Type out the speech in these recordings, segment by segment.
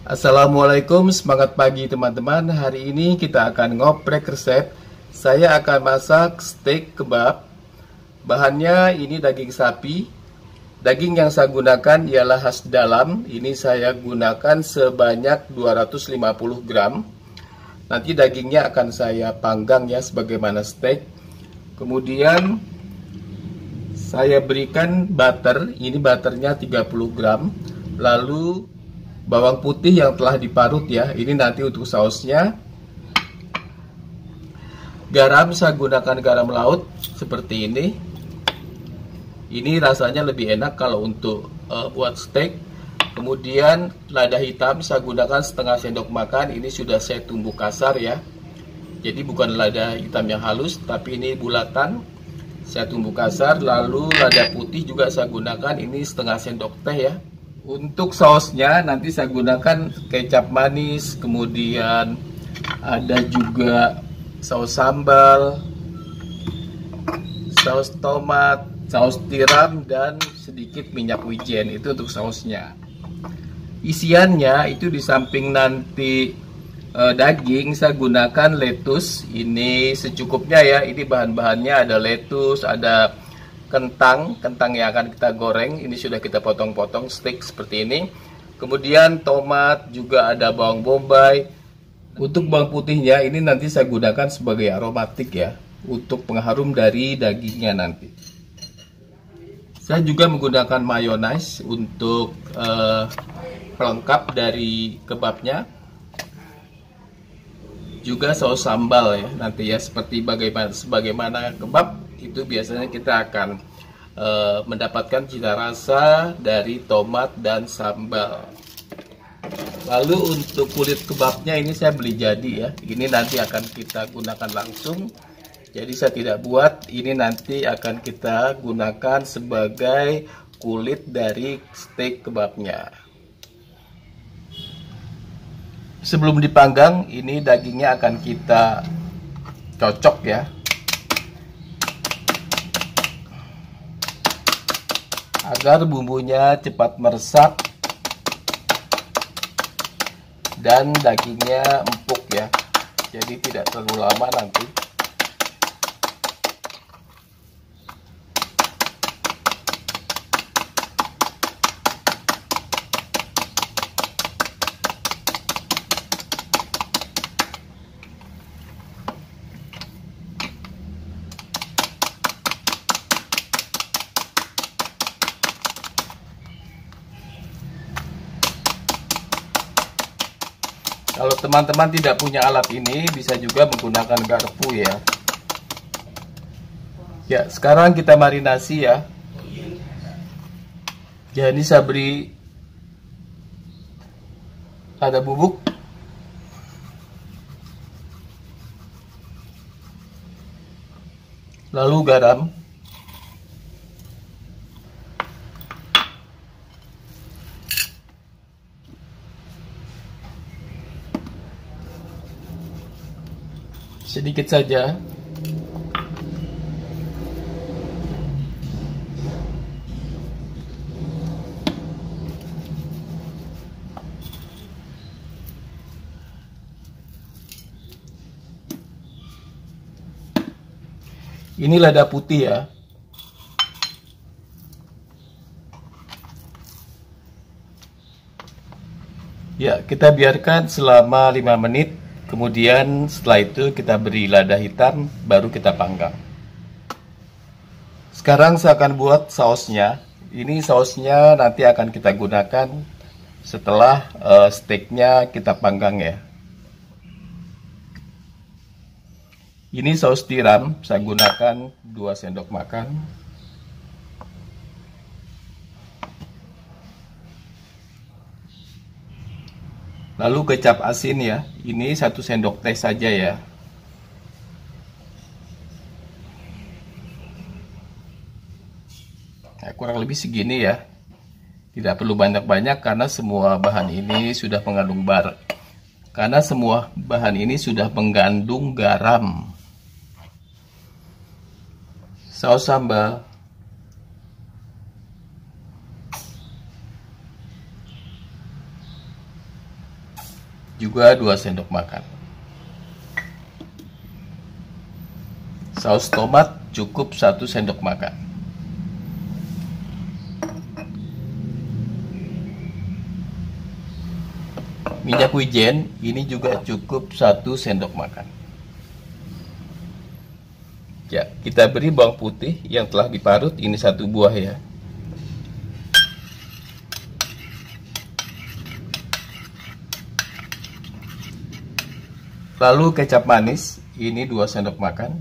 Assalamualaikum, semangat pagi teman-teman. Hari ini kita akan ngoprek resep. Saya akan masak steak kebab. Bahannya ini daging sapi. Daging yang saya gunakan ialah khas dalam. Ini saya gunakan sebanyak 250 gram. Nanti dagingnya akan saya panggang ya sebagaimana steak. Kemudian saya berikan butter. Ini butternya 30 gram. Lalu bawang putih yang telah diparut ya. Ini nanti untuk sausnya. Garam saya gunakan garam laut seperti ini. Ini rasanya lebih enak kalau untuk buat steak. Kemudian lada hitam saya gunakan setengah sendok makan. Ini sudah saya tumbuk kasar ya. Jadi bukan lada hitam yang halus, tapi ini bulatan. Saya tumbuk kasar. Lalu lada putih juga saya gunakan. Ini setengah sendok teh ya. Untuk sausnya nanti saya gunakan kecap manis, kemudian ada juga saus sambal, saus tomat, saus tiram, dan sedikit minyak wijen. Itu untuk sausnya. Isiannya itu di samping nanti daging saya gunakan lettuce. Ini secukupnya ya. Ini bahan-bahannya ada lettuce, ada kentang yang akan kita goreng. Ini sudah kita potong-potong steak seperti ini. Kemudian tomat, juga ada bawang bombay. Untuk bawang putihnya ini nanti saya gunakan sebagai aromatik ya, untuk pengharum dari dagingnya nanti. Saya juga menggunakan mayonaise untuk pelengkap dari kebabnya. Juga saus sambal ya nanti ya, seperti sebagaimana kebab itu biasanya kita akan mendapatkan cita rasa dari tomat dan sambal. Lalu untuk kulit kebabnya ini saya beli jadi ya. Ini nanti akan kita gunakan langsung. Jadi saya tidak buat. Ini nanti akan kita gunakan sebagai kulit dari steak kebabnya. Sebelum dipanggang, ini dagingnya akan kita cocok ya, agar bumbunya cepat meresap dan dagingnya empuk ya. Jadi tidak terlalu lama nanti. Kalau teman-teman tidak punya alat ini, bisa juga menggunakan garpu ya. Ya, sekarang kita marinasi ya. Jadi saya beri lada bubuk, lalu garam, sedikit saja. Ini lada putih ya. Ya, kita biarkan selama 5 menit. Kemudian setelah itu kita beri lada hitam, baru kita panggang. Sekarang saya akan buat sausnya. Ini sausnya nanti akan kita gunakan setelah steaknya kita panggang ya. Ini saus tiram, saya gunakan 2 sendok makan. Lalu kecap asin ya, ini 1 sendok teh saja ya. Nah, kurang lebih segini ya. Tidak perlu banyak-banyak karena semua bahan ini sudah mengandung garam. Saus sambal, juga 2 sendok makan. Saus tomat cukup 1 sendok makan. Minyak wijen ini juga cukup 1 sendok makan. Ya, kita beri bawang putih yang telah diparut, ini 1 buah ya. Lalu kecap manis, ini 2 sendok makan.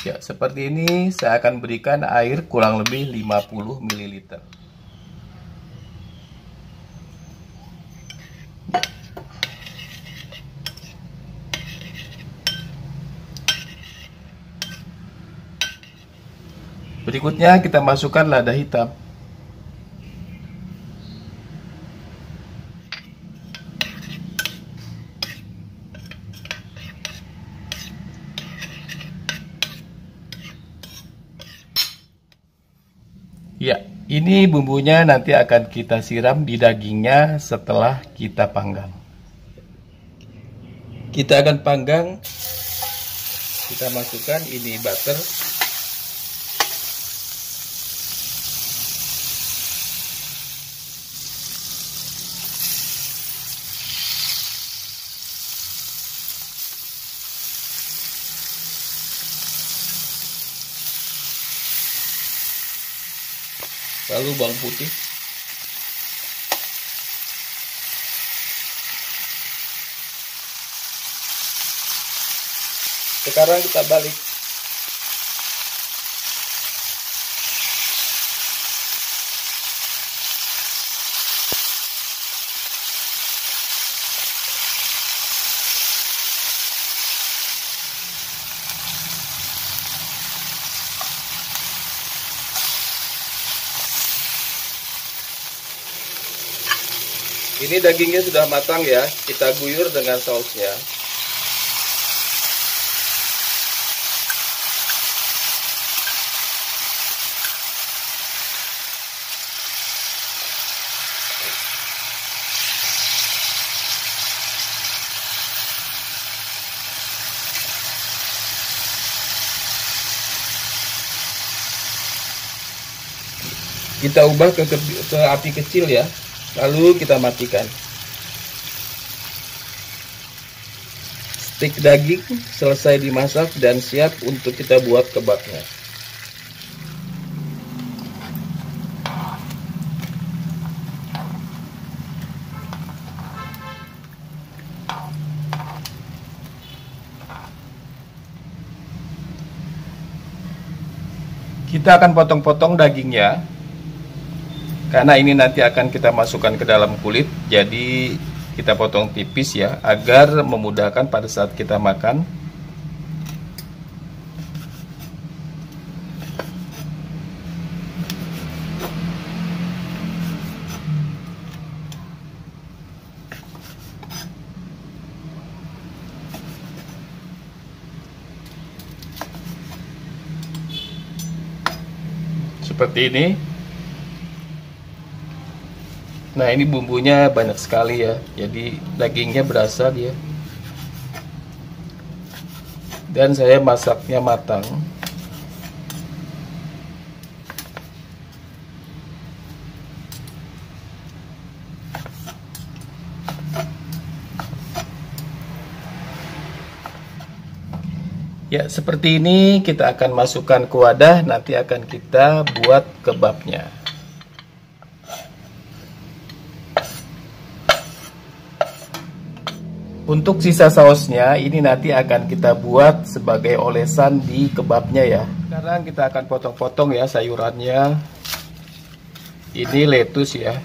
Ya, seperti ini saya akan berikan air kurang lebih 50 ml. Berikutnya kita masukkan lada hitam. Ya, ini bumbunya nanti akan kita siram di dagingnya setelah kita panggang. Kita akan panggang, kita masukkan ini butter. Lalu bawang putih. Sekarang kita balik. Ini dagingnya sudah matang ya, kita guyur dengan sausnya. Kita ubah ke api kecil ya. Lalu kita matikan. Stik daging selesai dimasak dan siap untuk kita buat kebabnya. Kita akan potong-potong dagingnya. Karena ini nanti akan kita masukkan ke dalam kulit, jadi kita potong tipis ya, agar memudahkan pada saat kita makan. Seperti ini. Nah, ini bumbunya banyak sekali ya, jadi dagingnya berasa dia. Dan saya masaknya matang. Ya, seperti ini kita akan masukkan ke wadah, nanti akan kita buat kebabnya. Untuk sisa sausnya ini nanti akan kita buat sebagai olesan di kebabnya ya. Sekarang kita akan potong-potong ya sayurannya. Ini lettuce ya.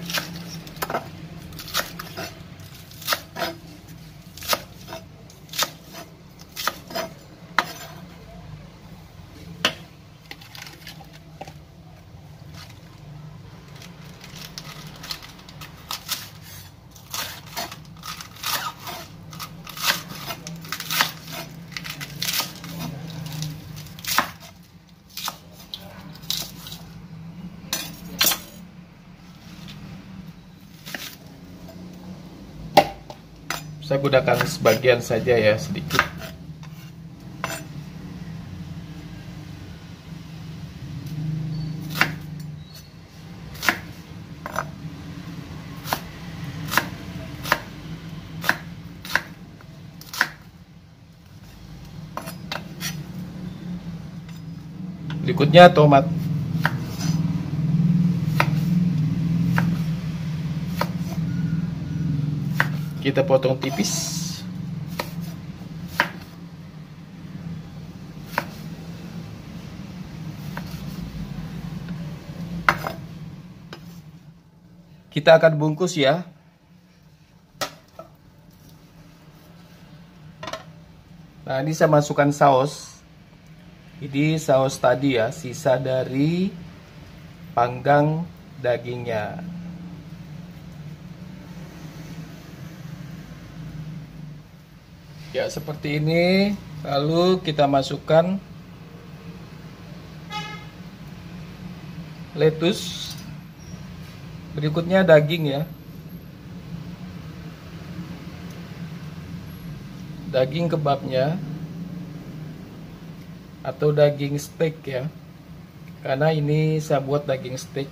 Saya gunakan sebagian saja ya, sedikit. Berikutnya tomat. Kita potong tipis. Kita akan bungkus ya. Nah, ini saya masukkan saus. Ini saus tadi ya, sisa dari panggang dagingnya. Ya, seperti ini. Lalu kita masukkan lettuce. Berikutnya daging ya. Daging kebabnya atau daging steak ya. Karena ini saya buat daging steak.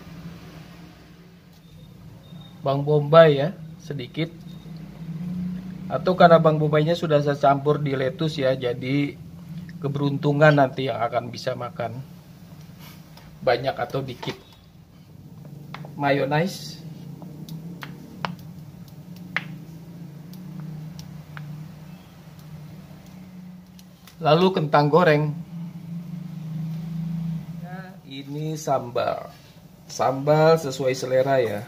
Bawang bombay ya, sedikit. Atau karena bawang bombaynya sudah saya campur di lettuce ya, jadi keberuntungan nanti yang akan bisa makan banyak atau dikit. Mayonnaise. Lalu kentang goreng. Ini sambal. Sambal sesuai selera ya.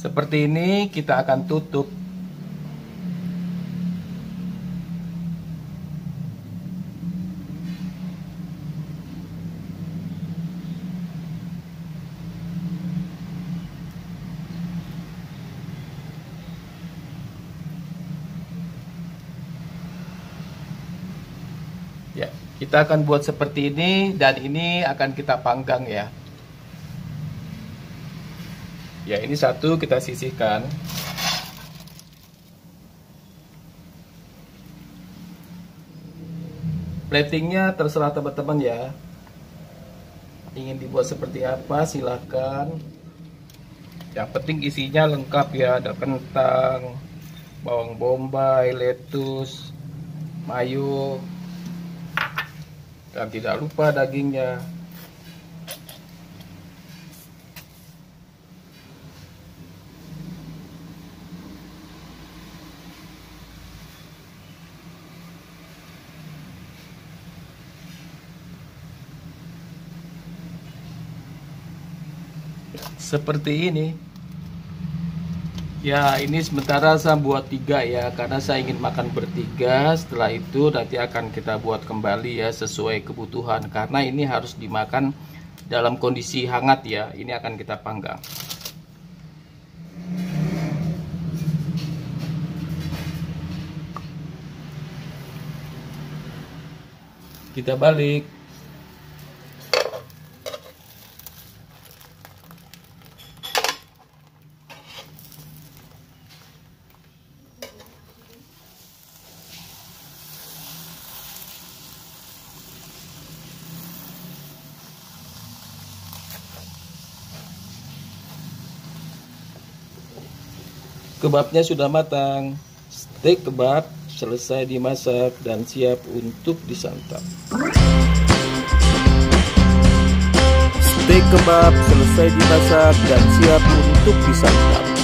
Seperti ini kita akan tutup. Ya, kita akan buat seperti ini dan ini akan kita panggang ya. Ya, ini satu kita sisihkan. Platingnya terserah teman-teman ya. Ingin dibuat seperti apa silahkan. Yang penting isinya lengkap ya. Ada kentang, bawang bombay, lettuce, mayo, dan tidak lupa dagingnya. Seperti ini ya. Ini sementara saya buat 3 ya, karena saya ingin makan bertiga. Setelah itu nanti akan kita buat kembali ya, sesuai kebutuhan, karena ini harus dimakan dalam kondisi hangat ya. Ini akan kita panggang. Kita balik. Kebabnya sudah matang. Steak kebab selesai dimasak dan siap untuk disantap. Steak kebab selesai dimasak dan siap untuk disantap.